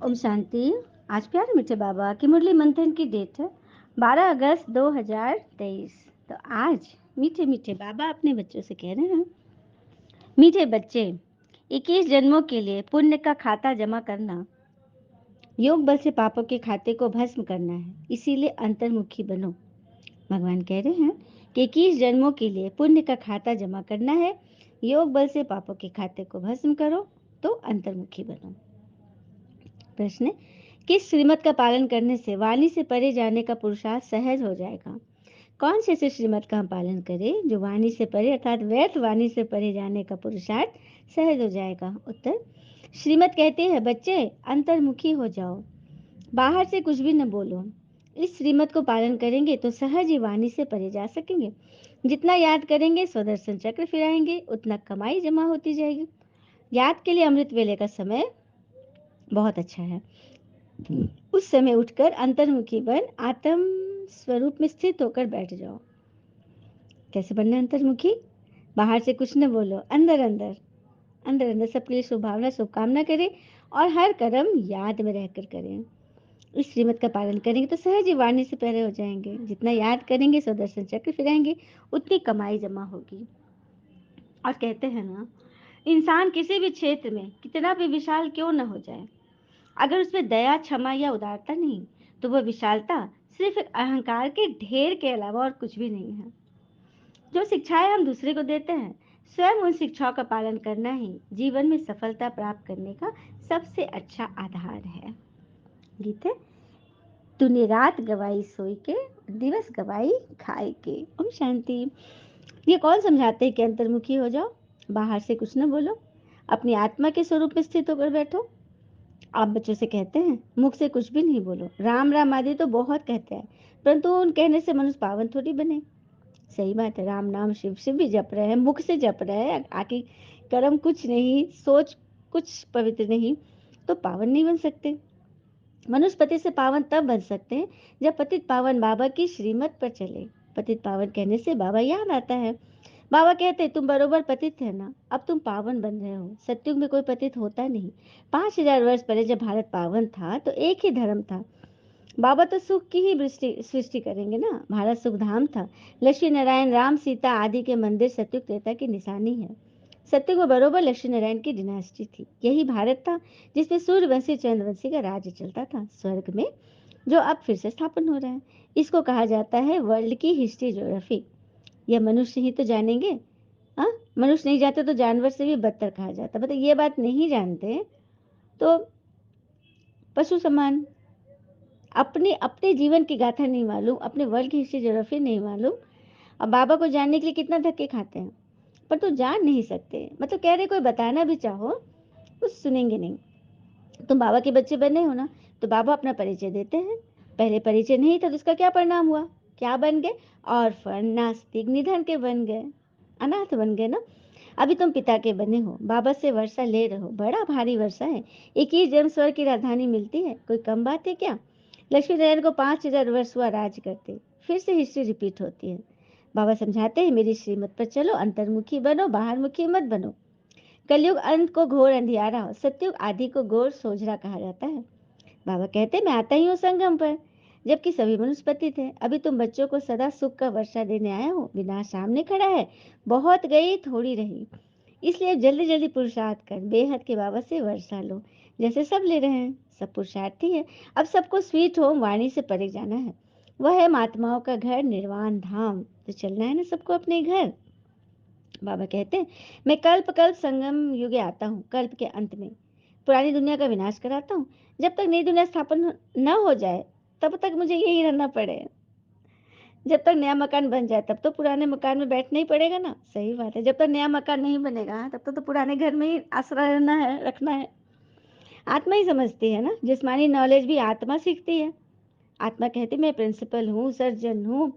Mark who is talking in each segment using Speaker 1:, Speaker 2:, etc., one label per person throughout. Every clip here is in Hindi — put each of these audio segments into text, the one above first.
Speaker 1: ओम शांति। आज प्यारे मीठे बाबा की मुरली मंथन की डेट है 12 अगस्त 2023। तो आज मीठे मीठे बाबा अपने बच्चों से कह रहे हैं, मीठे बच्चे, 21 जन्मों के लिए पुण्य का खाता जमा करना, योग बल से पापों के खाते को भस्म करना है, इसीलिए अंतर्मुखी बनो। भगवान कह रहे हैं कि 21 जन्मों के लिए पुण्य का खाता जमा करना है, योग बल से पापों के खाते को भस्म करो तो अंतर्मुखी बनो। प्रश्न: किस श्रीमत का पालन करने से वाणी से परे जाने का पुरुषार्थ सहज हो जाएगा? कौन से ऐसे श्रीमत का हम पालन करें जो वाणी से परे अर्थात व्यर्थ वाणी से परे जाने का पुरुषार्थ सहज हो जाएगा? उत्तर: श्रीमत कहते हैं, बच्चे अंतर्मुखी हो जाओ, बाहर से कुछ भी न बोलो। इस श्रीमत को पालन करेंगे तो सहज ही वाणी से परे जा सकेंगे। जितना याद करेंगे स्वदर्शन चक्र फिराएंगे, उतना कमाई जमा होती जाएगी। याद के लिए अमृत वेले का समय बहुत अच्छा है। उस समय उठकर अंतर्मुखी बन आत्म स्वरूप में स्थित होकर बैठ जाओ। कैसे बनना अंतर्मुखी? बाहर से कुछ न बोलो, अंदर अंदर अंदर अंदर सबके लिए शुभभावना शुभकामना करें और हर कर्म याद में रहकर करें। इस श्रीमत का पालन करेंगे तो सहज ही वाणी से परे हो जाएंगे। जितना याद करेंगे स्वदर्शन चक्र फिराएंगे, उतनी कमाई जमा होगी। और कहते हैं ना, इंसान किसी भी क्षेत्र में कितना भी विशाल क्यों न हो जाए, अगर उसमें दया, क्षमा या उदारता नहीं, तो वह विशालता सिर्फ एक अहंकार के ढेर के अलावा और कुछ भी नहीं है। जो शिक्षाएं हम दूसरे को देते हैं, स्वयं उन शिक्षाओं का पालन करना ही जीवन में सफलता प्राप्त करने का सबसे अच्छा आधार है। गीत है, तूने रात गवाई सोई के, दिवस गवाई खाए के। ओम शांति। ये कौन समझाते हैं कि अंतर्मुखी हो जाओ, बाहर से कुछ न बोलो, अपनी आत्मा के स्वरूप में स्थित होकर बैठो। आप बच्चों से कहते हैं, मुख से कुछ भी नहीं बोलो। राम राम आदि तो बहुत कहते हैं, परंतु उन कहने से मनुष्य पावन थोड़ी बने। सही बात है, राम नाम शिव शिव भी जप रहे हैं, मुख से जप रहे हैं, आखिर कर्म कुछ नहीं, सोच कुछ पवित्र नहीं, तो पावन नहीं बन सकते। मनुष्य पति से पावन तब बन सकते हैं जब पतित पावन बाबा की श्रीमत पर चले। पतित पावन कहने से बाबा याद आता है। बाबा कहते, तुम बरोबर पतित है ना, अब तुम पावन बन रहे हो। सत्युग में कोई पतित होता नहीं। 5000 वर्ष पहले जब भारत पावन था तो एक ही धर्म था। बाबा तो सुख की ही सृष्टि करेंगे ना। भारत सुख धाम था। लक्ष्मी नारायण, राम, सीता आदि के मंदिर सत्युग त्रेता की निशानी है। सत्युग में बरोबर लक्ष्मी नारायण की डिनास्टी थी। यही भारत था जिसमें सूर्यवंशी चंद्रवंशी का राज्य चलता था, स्वर्ग में, जो अब फिर से स्थापन हो रहा है। इसको कहा जाता है वर्ल्ड की हिस्ट्री ज्योग्राफी। यह मनुष्य ही तो जानेंगे। हाँ, मनुष्य नहीं जाते तो जानवर से भी बदतर कहा जाता। मतलब ये बात नहीं जानते तो पशु समान। अपने अपने जीवन की गाथा नहीं मालूम, अपने वर्ल्ड की हिस्ट्री ज्योग्राफी नहीं मालूम, और बाबा को जानने के लिए कितना धक्के खाते हैं, पर तो जान नहीं सकते। मतलब कह रहे कोई बताना भी चाहो तो सुनेंगे नहीं। तुम बाबा के बच्चे बने हो ना, तो बाबा अपना परिचय देते हैं। पहले परिचय नहीं था तो उसका क्या परिणाम हुआ? क्या बन गए? ऑर्फन, नास्तिक, निधन के बन गए, अनाथ बन गए ना। अभी तुम पिता के बने हो, बाबा से वर्षा ले रहे हो, बड़ा भारी वर्षा है। 21 जन्म स्वर्ग की राजधानी मिलती है, कोई कम बात है क्या? लक्ष्मी नारायण को 5000 वर्ष हुआ राज करते, फिर से हिस्ट्री रिपीट होती है। बाबा समझाते हैं, मेरी श्रीमत पर चलो, अंतर्मुखी बनो, बाहर मुखी मत बनो। कलयुग अंत को घोर अंधियारा, सतयुग आदि को घोर सोझरा कहा जाता है। बाबा कहते, मैं आता ही हूँ संगम पर, जबकि सभी मनुष्य पतित थे। अभी तुम बच्चों को सदा सुख का वर्षा देने आया हो, विनाश सामने खड़ा है, बहुत गई थोड़ी रही। इसलिए जल्दी जल्दी पुरुषार्थ कर बेहद के बाबा से वर्षा लो, जैसे सब ले रहे हैं। सब पुरुषार्थी है। अब सबको स्वीट होम वाणी से परे जाना है। वह है महात्माओं का घर, निर्वाण धाम। तो चलना है ना सबको अपने घर। बाबा कहते हैं, मैं कल्प कल्प संगम युगे आता हूँ, कल्प के अंत में पुरानी दुनिया का विनाश कराता हूँ। जब तक नई दुनिया स्थापन न हो जाए तब तक मुझे यही रहना पड़े। जब तक नया मकान बन जाए तब तो पुराने मकान में बैठना ही पड़ेगा ना। सही बात है, जब तक नया मकान नहीं बनेगा तब तक तो पुराने घर में ही आसरा रहना है, रखना है। आत्मा ही समझती है ना, जिस्मानी नॉलेज भी आत्मा सीखती है। आत्मा कहती, मैं प्रिंसिपल हूँ, सर्जन हूँ।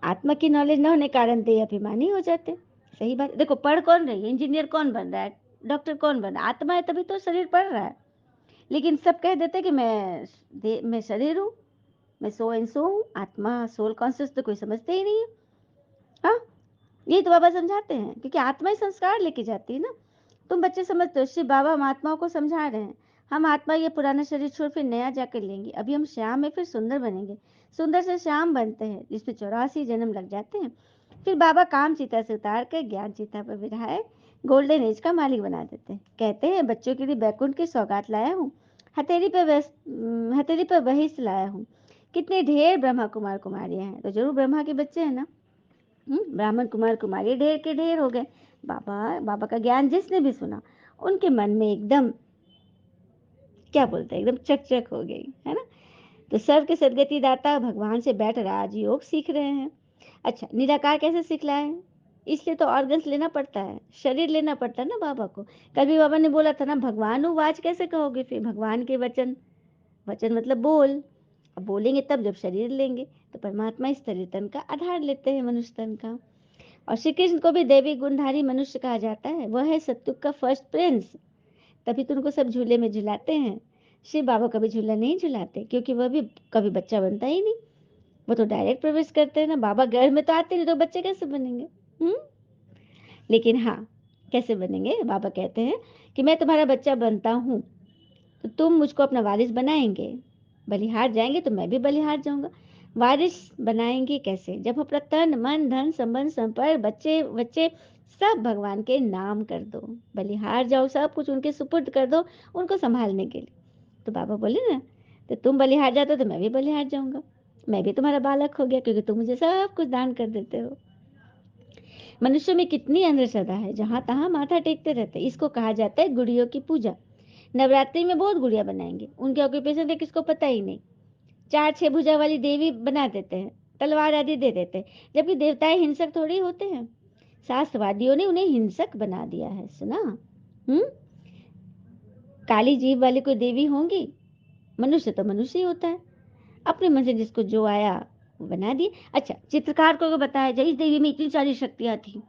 Speaker 1: आत्मा की नॉलेज न होने कारण देह अभिमानी हो जाते। सही बात। देखो, पढ़ कौन रही है? इंजीनियर कौन बन रहा है? डॉक्टर कौन बन रहा है? आत्मा है, तभी तो शरीर पढ़ रहा है। लेकिन सब कह देते कि मैं शरीर हूँ, मैं सो एंड सो हूँ। आत्मा, सोल कॉन्शियस तो कोई समझते ही नहीं है। हाँ, यही तो बाबा समझाते हैं, क्योंकि आत्मा ही संस्कार लेके जाती है ना। तुम बच्चे समझते हो शिव बाबा महात्माओं को समझा रहे हैं, हम आत्मा ये पुराना शरीर छोड़ फिर नया जाकर लेंगे। अभी हम श्याम है, फिर सुंदर बनेंगे। सुंदर से श्याम बनते हैं, जिसमें 84 जन्म लग जाते हैं। फिर बाबा काम चिता से उतार कर ज्ञान चिता पर बिठाए गोल्डन एज का मालिक बना देते हैं। कहते हैं बच्चों के लिए बैकुंठ की सौगात लाया हूँ, हथेली पर वही लाया हूँ। कितने ढेर ब्रह्मा कुमार कुमारियां हैं, तो जरूर ब्रह्मा के बच्चे हैं ना। ब्राह्मण कुमार कुमारी ढेर के ढेर हो गए। बाबा बाबा का ज्ञान जिसने भी सुना, उनके मन में एकदम क्या बोलते हैं, एकदम चकचक हो गई, है ना। तो सर्व के सदगति दाता भगवान से बैठ राजयोग सीख रहे हैं। अच्छा, निराकार कैसे सिखलाए हैं? इसलिए तो ऑर्गन्स लेना पड़ता है, शरीर लेना पड़ता है ना बाबा को। कभी बाबा ने बोला था ना, भगवान वाच कैसे कहोगे, फिर भगवान के वचन, वचन मतलब बोल। अब बोलेंगे तब जब शरीर लेंगे। तो परमात्मा इस शरीर तन का आधार लेते हैं, मनुष्य तन का। और श्री कृष्ण को भी देवी गुणधारी मनुष्य कहा जाता है। वह है सत्युग का फर्स्ट प्रिंस, तभी तो उनको सब झूले में झुलाते हैं। शिव बाबा कभी झूला नहीं झुलाते, क्योंकि वह भी कभी बच्चा बनता ही नहीं। वो तो डायरेक्ट प्रवेश करते हैं ना। बाबा घर में तो आते नहीं, तो बच्चे कैसे बनेंगे? हम्म। लेकिन हाँ, कैसे बनेंगे? बाबा कहते हैं कि मैं तुम्हारा बच्चा बनता हूँ, तो तुम मुझको अपना वारिस बनाएंगे। बलिहार जाएंगे तो मैं भी बलिहार जाऊंगा। वारिस बनाएंगे कैसे? जब अपना तन मन धन संबंध संपर्क बच्चे बच्चे सब भगवान के नाम कर दो। बलिहार जाओ, सब कुछ उनके सुपुर्द कर दो, उनको संभालने के लिए। तो बाबा बोले ना, तो तुम बलिहार जाते हो तो मैं भी बलिहार जाऊंगा। मैं भी तुम्हारा बालक हो गया, क्योंकि तुम मुझे सब कुछ दान कर देते हो। मनुष्य में कितनी अंधश्रद्धा है, जहां तहां माथा टेकते रहते। इसको कहा जाता है गुड़ियों की पूजा। नवरात्रि में बहुत गुड़िया बनाएंगे, उनके ऑक्यूपेशन है किसको पता ही नहीं। 4-6 भुजा वाली देवी बना देते हैं, तलवार आदि दे देते हैं, जबकि देवताएं हिंसक थोड़ी होते हैं। शास्त्रवादियों ने उन्हें हिंसक बना दिया है, सुना? हम्म। काली जीभ वाली कोई देवी होंगी? मनुष्य तो मनुष्य ही होता है, अपने मन से जिसको जो आया वो बना दिए। अच्छा, चित्रकार को बताया जाए इस देवी में इतनी सारी शक्तियां थी,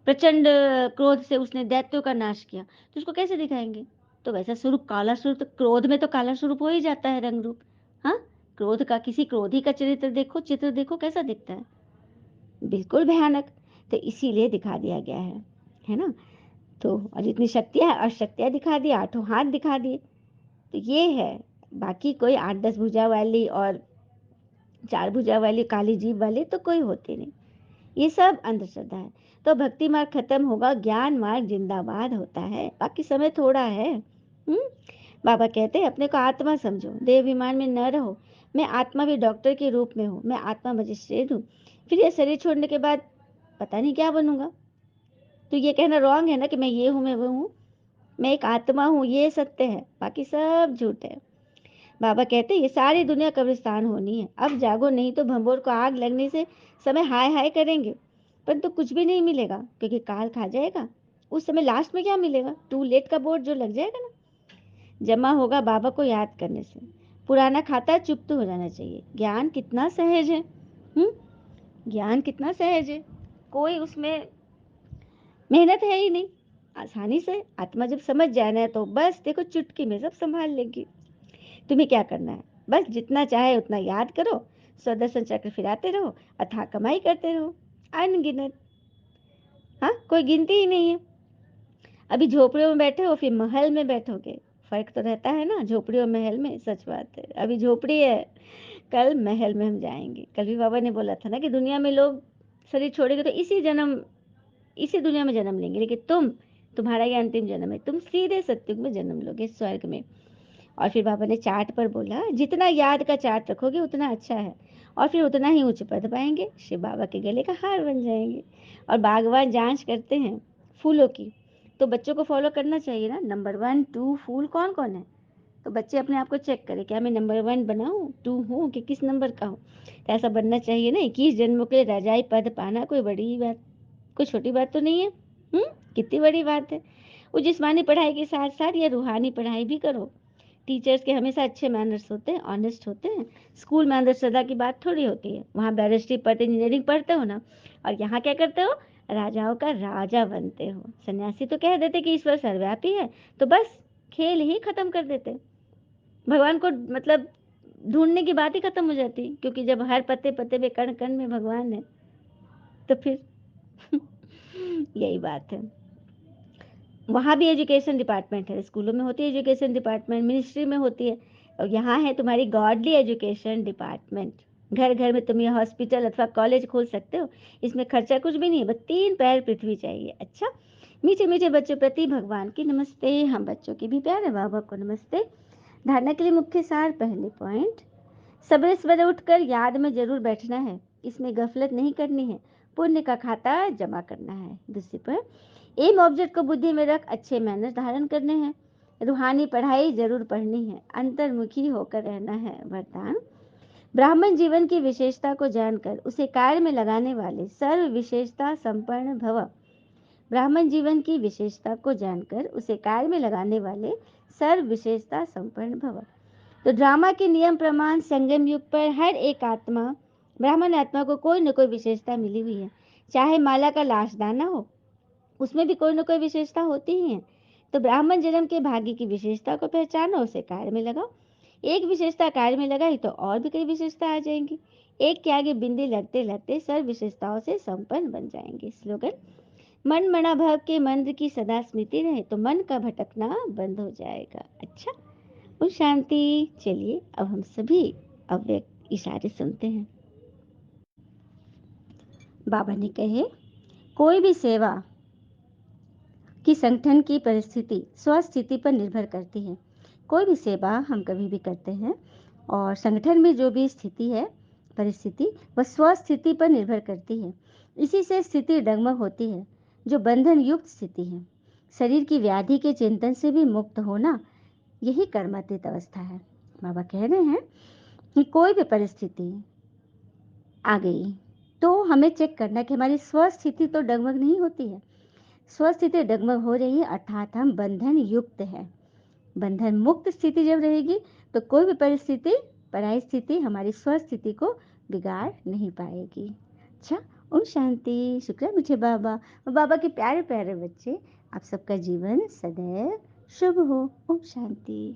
Speaker 1: प्रचंड क्रोध से उसने दैत्यों का नाश किया, तो उसको कैसे दिखाएंगे? तो वैसा स्वरूप, काला स्वरूप, तो क्रोध में तो काला स्वरूप हो ही जाता है, रंग रूप। हाँ, क्रोध का, किसी क्रोधी का चरित्र देखो, चित्र देखो, कैसा दिखता है, बिल्कुल भयानक। तो इसीलिए दिखा दिया गया है ना। तो और इतनी शक्तियां और शक्तियां दिखा दी, 8 हाथ दिखा दिए। तो ये है। बाकी कोई 8-10 भुजा वाली और 4 भुजा वाली काली जीभ वाली तो कोई होती नहीं। ये सब अंधश्रद्धा है। तो भक्ति मार्ग खत्म होगा, ज्ञान मार्ग जिंदाबाद होता है। बाकी समय थोड़ा है। बाबा कहते हैं अपने को आत्मा समझो, देह अभिमान में न रहो। मैं आत्मा भी डॉक्टर के रूप में हूँ, मैं आत्मा मजिस्ट्रेट हूँ। फिर ये शरीर छोड़ने के बाद पता नहीं क्या बनूंगा। तो ये कहना रॉन्ग है ना कि मैं ये हूँ, मैं वो हूँ। मैं एक आत्मा हूँ, ये सत्य है, बाकी सब झूठ है। बाबा कहते हैं ये सारी दुनिया कब्रिस्तान होनी है। अब जागो, नहीं तो भंबोर को आग लगने से समय हाय हाय करेंगे, परंतु कुछ भी नहीं मिलेगा, क्योंकि काल खा जाएगा। उस समय लास्ट में क्या मिलेगा? टू लेट का बोर्ड जो लग जाएगा ना, जमा होगा बाबा को याद करने से। पुराना खाता चुप्त हो जाना चाहिए। ज्ञान कितना सहज है। ज्ञान कितना सहज है, कोई उसमें मेहनत है ही नहीं। आसानी से आत्मा जब समझ जाए ना, तो बस देखो चुटकी में सब संभाल लेगी। तुम्हें क्या करना है? बस जितना चाहे उतना याद करो, स्वदर्शन चक्र फिराते रहो, अथाह कमाई करते रहो, अनगिनत। हाँ, कोई गिनती ही नहीं है। अभी झोपड़ियों में बैठे हो, फिर महल में बैठोगे। फर्क तो रहता है ना, झोपड़ी और महल में। सच बात है, अभी झोपड़ी है, कल महल में हम जाएंगे। कल भी बाबा ने बोला था ना कि दुनिया में लोग शरीर छोड़ेंगे तो इसी दुनिया में जन्म लेंगे, लेकिन तुम्हारा ये अंतिम जन्म है, तुम सीधे सत्युग में जन्म लोगे, स्वर्ग में। और फिर बाबा ने चार्ट पर बोला, जितना याद का चार्ट रखोगे उतना अच्छा है, और फिर उतना ही उच्च पद पाएंगे, शिव बाबा के गले का हार बन जाएंगे। और बागवान जांच करते हैं फूलों की, तो बच्चों को फॉलो करना चाहिए ना। नंबर 1 2 फूल कौन कौन है, तो बच्चे अपने आप को चेक करें, क्या मैं नंबर 1 बनाऊं, 2 हूँ, कि किस नंबर का हूँ। तो ऐसा बनना चाहिए ना। 21 जन्मों के राजाई पद पाना कोई बड़ी बात, कोई छोटी बात तो नहीं है। कितनी बड़ी बात है। वो जिस्मानी पढ़ाई के साथ साथ ये रूहानी पढ़ाई भी करो। टीचर्स के हमेशा अच्छे मैनर्स होते हैं, ऑनेस्ट होते हैं। स्कूल में अंधश्रद्धा की बात थोड़ी होती है। वहाँ बैरिस्ट्री पढ़ते, इंजीनियरिंग पढ़ते हो ना, और यहाँ क्या करते हो? राजाओं का राजा बनते हो। सन्यासी तो कह देते कि ईश्वर सर्वव्यापी है, तो बस खेल ही खत्म कर देते। भगवान को मतलब ढूंढने की बात ही खत्म हो जाती, क्योंकि जब हर पत्ते पत्ते पे, कण कण में भगवान है, तो फिर यही बात है। वहाँ भी एजुकेशन डिपार्टमेंट है, स्कूलों में होती है एजुकेशन डिपार्टमेंट, मिनिस्ट्री में होती है, और यहाँ है तुम्हारी गॉडली एजुकेशन डिपार्टमेंट। घर घर में तुम ये हॉस्पिटल अथवा कॉलेज खोल सकते हो, इसमें खर्चा कुछ भी नहीं है, बस 3 पैर पृथ्वी चाहिए। अच्छा, मीठे मीठे बच्चों प्रति भगवान की नमस्ते, हम बच्चों की भी प्यारे बाबा को नमस्ते। धारणा के लिए मुख्य सार, पहले पॉइंट, सवेरे सवेरे उठकर याद में जरूर बैठना है, इसमें गफलत नहीं करनी है, पुण्य का खाता जमा करना है। दूसरी पर, एम ऑब्जेक्ट को बुद्धि में रख अच्छे मैनर धारण करने हैं, रूहानी पढ़ाई जरूर पढ़नी है, अंतर्मुखी होकर रहना है। वरदान, ब्राह्मण जीवन की विशेषता को जानकर उसे कार्य में लगाने वाले सर्व विशेषता संपन्न भव। ब्राह्मण जीवन की विशेषता को जानकर उसे कार्य में लगाने वाले सर्व विशेषता संपन्न भव। तो ड्रामा के नियम प्रमाण संगम युग पर हर एक आत्मा, ब्राह्मण आत्मा को कोई न कोई विशेषता मिली हुई है, चाहे माला का लाश दाना हो, उसमें भी कोई न कोई विशेषता होती ही है। तो ब्राह्मण जन्म के भाग्य की विशेषता को पहचानो, उसे कार्य में लगाओ। एक विशेषता कार्य में लगाई तो और भी कई विशेषता आ जाएंगी, एक के आगे बिंदी लगते लगते सर्व विशेषताओं से संपन्न बन जाएंगे। स्लोगन, मन मना भव के मंत्र की सदा स्मृति रहे तो मन का भटकना बंद हो जाएगा। अच्छा, और शांति। चलिए अब हम सभी अव्यक्त इशारे सुनते हैं। बाबा ने कहे, कोई भी सेवा कि संगठन की परिस्थिति स्वस्थिति पर निर्भर करती है। कोई भी सेवा हम कभी भी करते हैं और संगठन में जो भी स्थिति है, परिस्थिति, वह स्वस्थिति पर निर्भर करती है। इसी से स्थिति डगमग होती है, जो बंधन युक्त स्थिति है। शरीर की व्याधि के चिंतन से भी मुक्त होना, यही कर्मातीत अवस्था है। बाबा कह रहे हैं कि कोई भी परिस्थिति आ गई तो हमें चेक करना कि हमारी स्वस्थिति तो डगमग नहीं होती है। स्वस्थिति डगमग हो रही है अर्थात हम बंधन युक्त है। बंधन मुक्त स्थिति जब रहेगी तो कोई भी परिस्थिति, पराई स्थिति हमारी स्वस्थिति को बिगाड़ नहीं पाएगी। अच्छा, ओम शांति। शुक्र है मुझे बाबा और बाबा के प्यारे प्यारे बच्चे, आप सबका जीवन सदैव शुभ हो। ओम शांति।